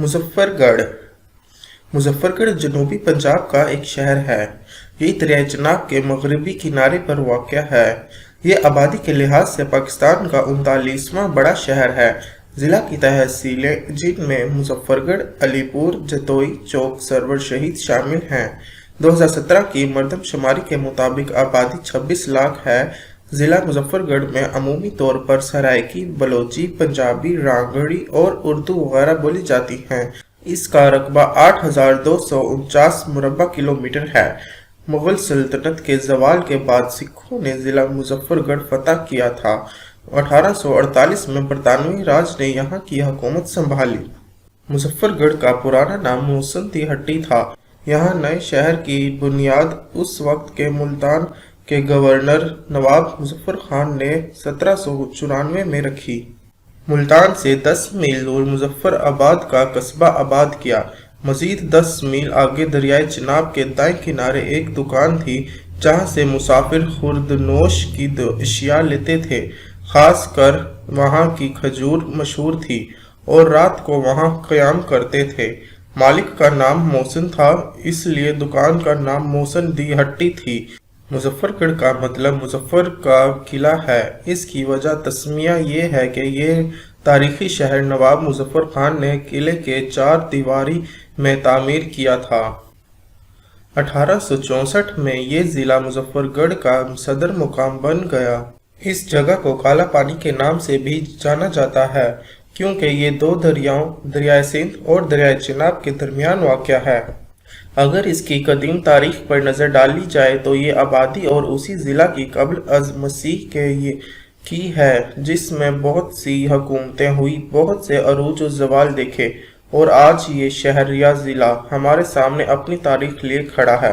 मुजफ्फरगढ़ मुजफ्फरगढ़ जनूबी पंजाब का एक शहर है। ये दरियाए चनाब के मगरबी किनारे पर वाक़या है। ये आबादी के लिहाज से पाकिस्तान का 39वां बड़ा शहर है। ज़िला की तहसीलें जिनमें मुजफ्फरगढ़, अलीपुर, जतोई, चौक, सरवर शहीद शामिल हैं। 2017 की मरदमशुमारी के मुताबिक आबादी 26 लाख है। ज़िला मुजफ्फरगढ़ में अमूमी तौर पर सराइकी, बलोची, पंजाबी, रांगड़ी और उर्दू वगैरह बोली जाती हैं। इसका रकबा 8,249 मुरबा किलोमीटर है। मुगल सल्तनत के ज़वाल के बाद सिखों ने ज़िला मुजफ्फरगढ़ फतह किया था। 1848 में बरतानवी राज ने यहाँ की हुकूमत संभाली। मुजफ्फरगढ़ का पुराना नाम मोहसन हट्टी था। यहाँ नए शहर की बुनियाद उस वक्त के मुल्तान के गवर्नर नवाब मुजफ्फर खान ने 1794 में रखी। मुल्तान से 10 मील दूर मुजफ्फराबाद का कस्बा आबाद किया। मजीद 10 मील आगे दरियाए चनाब के दाएं किनारे एक दुकान थी जहां से मुसाफिर खुर्दनोश की अशिया लेते थे। खास कर वहां की खजूर मशहूर थी और रात को वहां क़याम करते थे। मालिक का नाम मोहसिन था, इसलिए दुकान का नाम मोहसन दी हट्टी थी। मुजफ्फरगढ़ का मतलब मुजफ्फर का किला है। इसकी वजह तस्मिया ये है कि ये तारीखी शहर नवाब मुजफ्फर खान ने किले के 4 दीवारी में तामीर किया था। 1864 में ये ज़िला मुजफ्फरगढ़ का सदर मुकाम बन गया। इस जगह को काला पानी के नाम से भी जाना जाता है क्योंकि ये 2 दरियाओं दरियाए सिंध और दरियाए चनाब के दरमियान वाक़या है। अगर इसकी कदीम तारीख पर नज़र डाली जाए तो ये आबादी और उसी ज़िला की कब्ल अज़ मसीह की है, जिसमें बहुत सी हुकूमतें हुई, बहुत से अरूज और ज़वाल देखे और आज ये शहर या ज़िला हमारे सामने अपनी तारीख लिए खड़ा है।